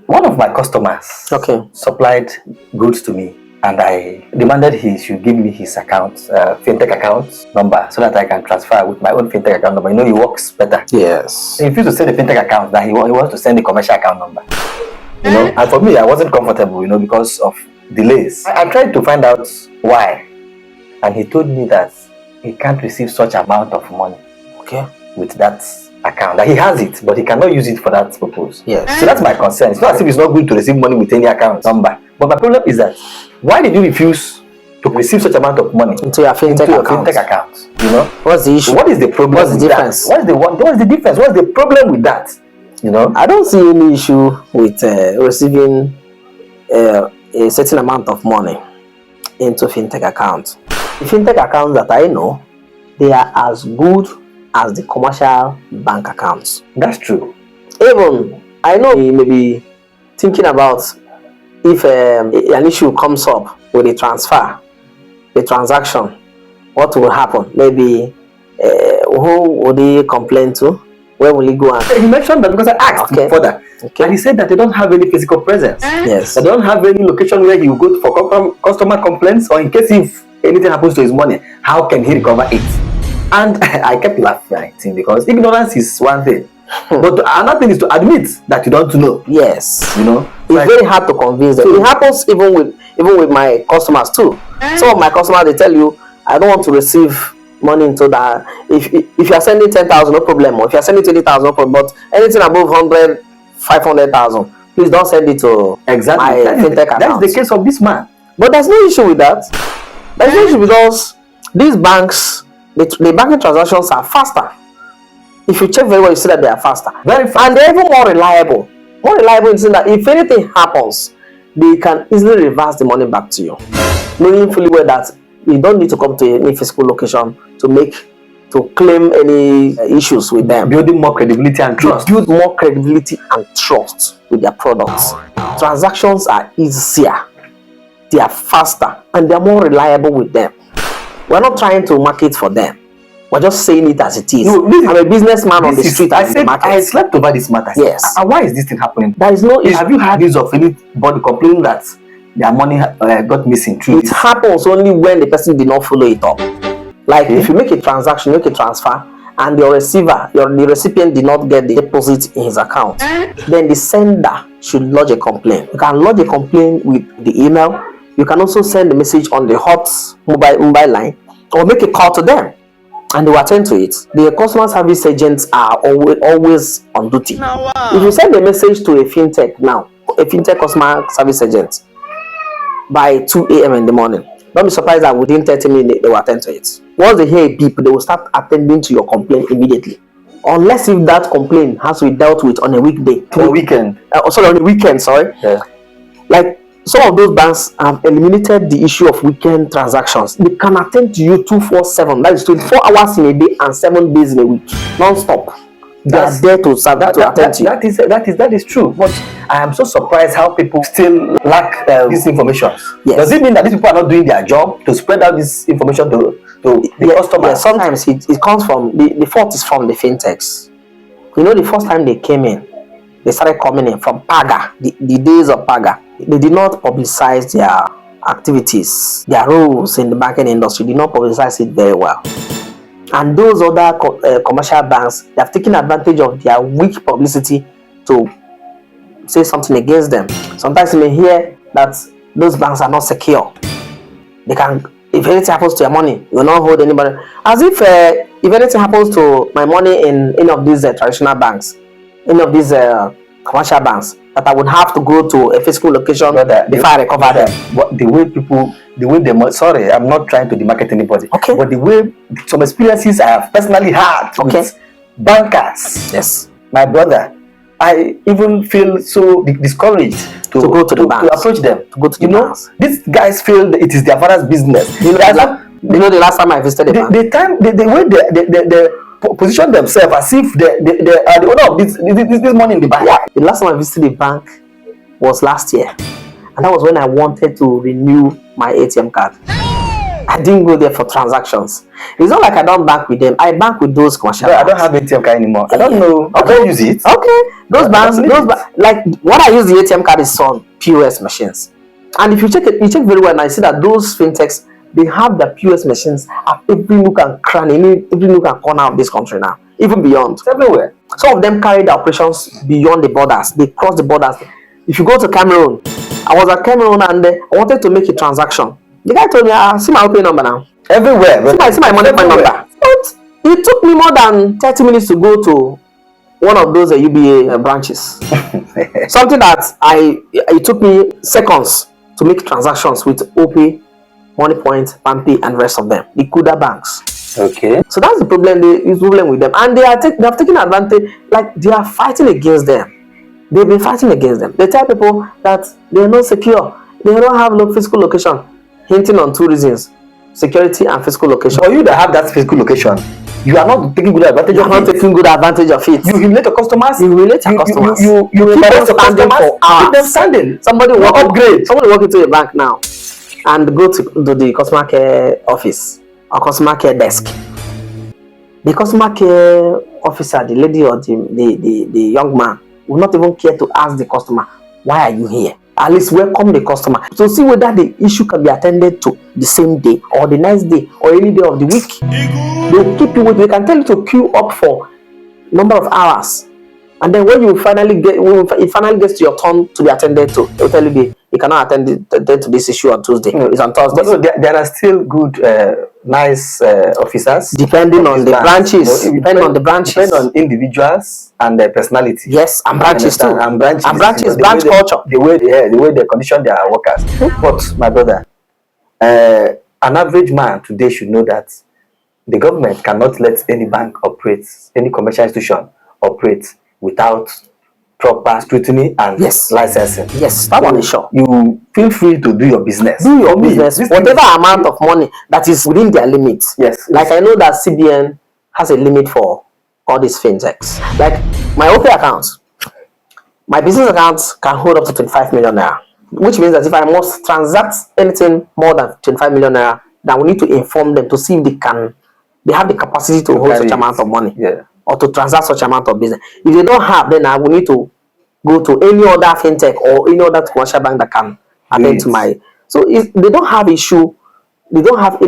One of my customers supplied goods to me, and I demanded he should give me his account, fintech account number, so that I can transfer with my own fintech account number. You know, he works better. Yes. He refused to send the fintech account, that he wants to send the commercial account number. You know, and for me, I wasn't comfortable, you know, because of delays. I tried to find out why, and he told me that he can't receive such amount of money with that account. That he has it, but he cannot use it for that purpose. Yes. So that's my concern. It's not as if it's not good to receive money with any account number. But my problem is that why did you refuse to receive such amount of money into your fintech account? You know, what's the issue? What is the problem? What's the difference? What's the difference? What's the problem with that? You know, I don't see any issue with receiving a certain amount of money into fintech accounts. The fintech accounts that I know, they are as good as the commercial bank accounts. That's true. Even I know you may be thinking about if an issue comes up with a transfer, a transaction, what will happen? Maybe who would he complain to? Where will he go? And he mentioned that because I asked him further, and he said that they don't have any physical presence. Yes. They don't have any location where he will go for customer complaints, or in case if anything happens to his money, how can he recover it? And I kept laughing at him because ignorance is one thing, but another thing is to admit that you don't know. Yes. You know, it's very hard to convince them. It happens even with my customers too. Some of my customers, they tell you, I don't want to receive money into that. If you are sending 10,000, no problem. Or if you are sending 20,000, no problem. But anything above 100, 500,000, please don't send it to my fintech account. That's the case of this man. But there's no issue with that. There's no issue because these banks, the banking transactions are faster. If you check very well, you see that they are faster. Very fast. And they're even more reliable. More reliable in the sense that if anything happens, they can easily reverse the money back to you. Knowing fully well that you don't need to come to any physical location to claim any issues with them. Building more credibility and trust. Build more credibility and trust with their products. Transactions are easier, they are faster, and they are more reliable with them. We're not trying to market for them. We're just saying it as it is. No, I'm a businessman on the street. I slept over this matter. Yes. Why is this thing happening? There is no issue. Have you heard news of anybody complaining that their money got missing through it happens only when the person did not follow it up. Like if you make a transaction, make a transfer, and your receiver, the recipient did not get the deposit in his account, then the sender should lodge a complaint. You can lodge a complaint with the email. You can also send a message on the hot mobile line, or make a call to them, and they will attend to it. The customer service agents are always on duty. If you send a message to a fintech now, a fintech customer service agent, by 2 a.m. in the morning, don't be surprised that within 30 minutes they will attend to it. Once they hear a beep, they will start attending to your complaint immediately. Unless if that complaint has to be dealt with on a weekday. On a weekend. On a weekend, sorry. Yeah. Like some of those banks have eliminated the issue of weekend transactions. They can attend to you 247. That is 24 hours in a day and 7 days in a week. Non-stop. They are there to serve to attend to you. That is true. But I am so surprised how people still lack this information. Yes. Does it mean that these people are not doing their job to spread out this information to the customers? Yes, sometimes it comes from the fault is from the fintechs. You know, the first time they came in, they started coming in from Paga, the days of Paga. They did not publicize their activities, their roles in the banking industry. Did not publicize it very well. And those other commercial banks, they have taken advantage of their weak publicity to say something against them. Sometimes you may hear that those banks are not secure. They can, if anything happens to your money, you will not hold anybody. As if anything happens to my money in any of these traditional banks, any of these commercial banks, that I would have to go to a physical location before I recover them. The way they, sorry, I'm not trying to demarket anybody. Okay. But the way, some experiences I have personally had with bankers. Yes. My brother, I even feel so discouraged to go to the banks, to approach them. To go to the banks. These guys feel that it is their father's business. You know the last time I visited the bank? The way they position themselves as if they are the owner of this money in the bank. Yeah. The last time I visited the bank was last year, and that was when I wanted to renew my ATM card. I didn't go there for transactions. It's not like I don't bank with them. I bank with those commercial I banks. don't have ATM card anymore. I don't know. Okay. I don't use it. Okay. Those banks, like what I use the ATM card is on POS machines. And if you check it, you check very well, and I see that those fintechs, they have the POS machines at every nook and cranny, every nook and corner of this country now, even beyond. It's everywhere. Some of them carry the operations beyond the borders. They cross the borders. If you go to Cameroon, I was at Cameroon and I wanted to make a transaction. The guy told me, see my OPay number now. Everywhere. See my money number. But it took me more than 30 minutes to go to one of those UBA branches. Something that it took me seconds to make transactions with OPay, MoneyPoint, PamPay, and rest of them, the Kuda banks. Okay. So that's the problem. The problem with them, and they have taken advantage. Like they are fighting against them. They've been fighting against them. They tell people that they are not secure. They don't have no physical location, hinting on two reasons: security and physical location. For you that have that physical location, you are not taking good advantage of it. You are not taking good advantage of it. You humiliate your customers. You humiliate your customers. You keep them standing for hours. Keep them standing. Somebody will upgrade. Somebody walk into a bank now and go to the customer care office or customer care desk. The customer care officer, the lady or the young man, will not even care to ask the customer, why are you here? At least welcome the customer to see whether the issue can be attended to the same day or the next day or any day of the week. They will keep you waiting. They can tell you to queue up for number of hours, and then when it finally gets to your turn to be attended to, they will tell you you cannot attend to this issue on Tuesday. It's on Thursday. But no, there are still good, nice officers. Depending on the branches. Depending on the branches. Depending on individuals and their personality. Yes, and branches too. And branches. Branch culture. The way they condition their workers. But my brother, an average man today should know that the government cannot let any bank operate, any commercial institution operate without proper scrutiny and licensing. Yes, that one is sure. You feel free to do your business. Do your business, whatever amount of money that is within their limits. Yes. Like I know that CBN has a limit for all these fintechs. Like my OPay account, my business account can hold up to 25 million naira, which means that if I must transact anything more than 25 million naira, then we need to inform them to see if they have the capacity to hold such amount of money. Yeah. Or to transact such amount of business. If they don't have, then I will need to go to any other fintech or any other commercial bank that can attend to my. So if they don't have any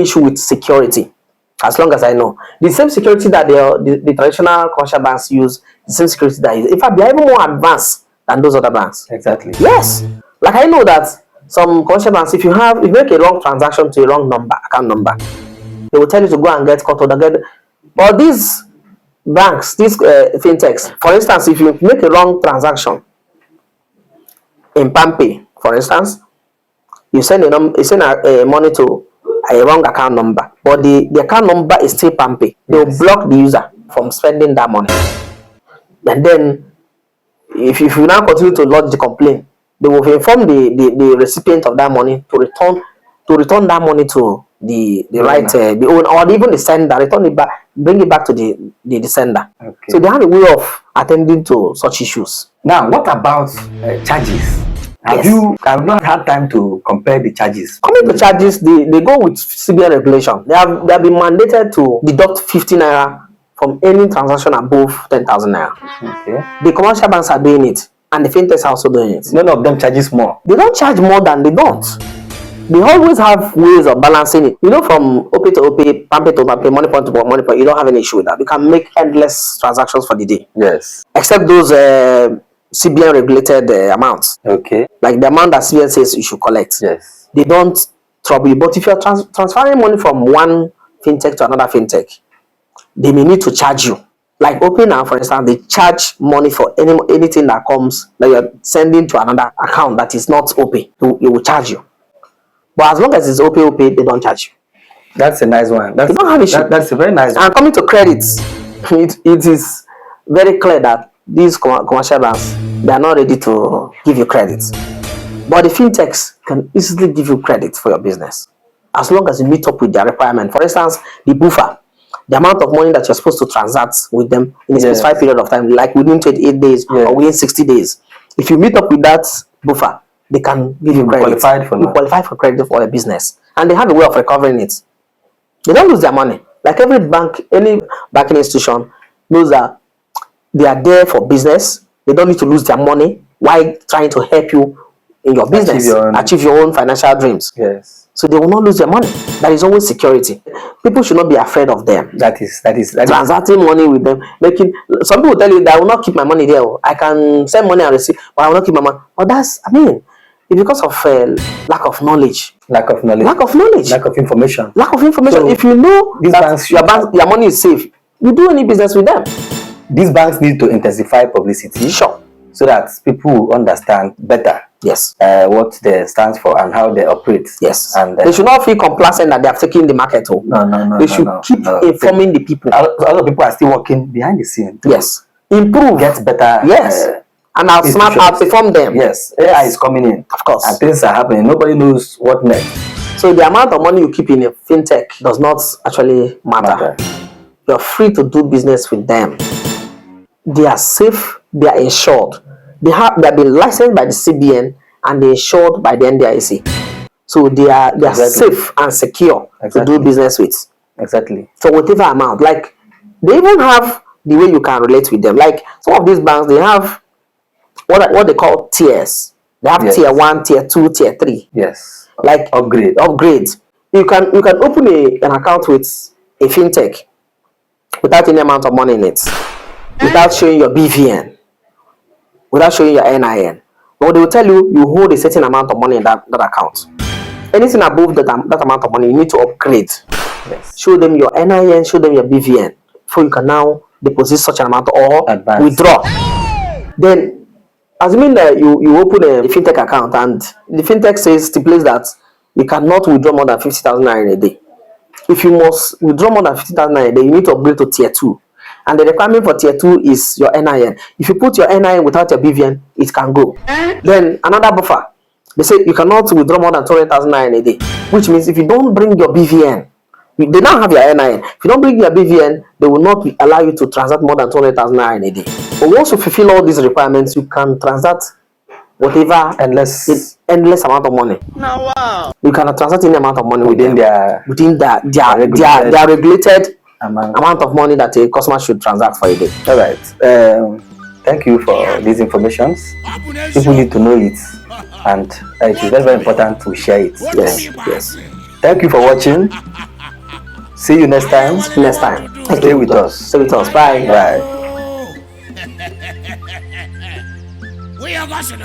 issue with security, as long as I know. The same security that the traditional commercial banks use, the same security that is. In fact, they are even more advanced than those other banks. Exactly. Yes. Like I know that some commercial banks, if you make a wrong transaction to a wrong account number, they will tell you to go and get cut or get. But these banks, these fintechs, for instance, if you make a wrong transaction in PamPay, for instance, you send money to a wrong account number, but the account number is still PamPay. They will block the user from spending that money. And then, if you now continue to lodge the complaint, they will inform the recipient of that money to return that money to the owner or even the sender, return it back, bring it back to the sender. Okay. So they have a way of attending to such issues. Now, what about charges? I've not had time to compare the charges. Coming to charges, they go with CBN regulation. They have been mandated to deduct 50 naira from any transaction above 10,000 naira. Okay. The commercial banks are doing it, and the fintechs are also doing it. None of them charges more. They don't charge more than they don't. They always have ways of balancing it. You know, from OPay to OPay, PamPay to PamPay, MoneyPoint to MoneyPoint, you don't have any issue with that. You can make endless transactions for the day. Yes. Except those CBN regulated amounts. Okay. Like the amount that CBN says you should collect. Yes. They don't trouble you. But if you're transferring money from one fintech to another fintech, they may need to charge you. Like OPay now, for instance, they charge money for anything that comes that you're sending to another account that is not OPay. It will charge you. But as long as it's OPay, they don't charge you. That's a nice one. They don't have issue. That's a very nice one. And coming to credits, it is very clear that these commercial banks, they are not ready to give you credits. But the fintechs can easily give you credit for your business as long as you meet up with their requirement. For instance, the buffer, the amount of money that you're supposed to transact with them in a specified period of time, like within 28 days or within 60 days. If you meet up with that buffer, they can give you credit. You qualify for credit for a business, and they have a way of recovering it. They don't lose their money. Like every bank, any banking institution knows that they are there for business. They don't need to lose their money while trying to help you in your business, achieve your own financial dreams. Yes. So they will not lose their money. That is always security. People should not be afraid of them. That is transacting money with them. Making some people tell you that I will not keep my money there. I can send money and receive, but I will not keep my money. But it's because of lack of knowledge. Lack of information. So, if you know that your money is safe, you do any business with them. These banks need to intensify publicity. Sure. So that people understand better. Yes. What they stands for and how they operate. Yes. And they should not feel complacent that they are taking the market. No. They should keep informing the people. A lot of people are still working behind the scene. Yes. Improve. Get better. Yes. And outperform them. Yes. AI is coming in. Of course. And things are happening. Nobody knows what next. So the amount of money you keep in a fintech does not actually matter. You're free to do business with them. They are safe. They are insured. They have been licensed by the CBN and they're insured by the NDIC. So they are safe and secure to do business with. Exactly. For whatever amount. Like they even have the way you can relate with them. Like some of these banks, they have what they call tiers. They have tier 1, tier 2, tier 3. Yes. Like upgrades. You can open an account with a fintech without any amount of money in it, without showing your BVN, without showing your NIN. But they will tell you hold a certain amount of money in that account. Anything above that amount of money, you need to upgrade. Yes. Show them your NIN, show them your BVN, before you can now deposit such an amount or withdraw. Then, assuming that you open a fintech account and the fintech stipulates that you cannot withdraw more than 50,000 naira in a day. If you must withdraw more than 50,000 naira a day, you need to upgrade to tier 2. And the requirement for tier 2 is your NIN. If you put your NIN without your BVN, it can go. Then another buffer. They say you cannot withdraw more than 200,000 naira in a day. Which means if you don't bring your BVN, they don't have your NIN. If you don't bring your BVN, they will not allow you to transact more than 200,000 naira in a day. But once you fulfill all these requirements, you can transact whatever endless amount of money. Now, wow. You can transact any amount of money within their regulated amount of money that a customer should transact for a day. All right. Thank you for these informations. People need to know it, and it is very, very important to share it. Yes. Thank you for watching. See you next time. Stay with us. Bye. Bye. We are going to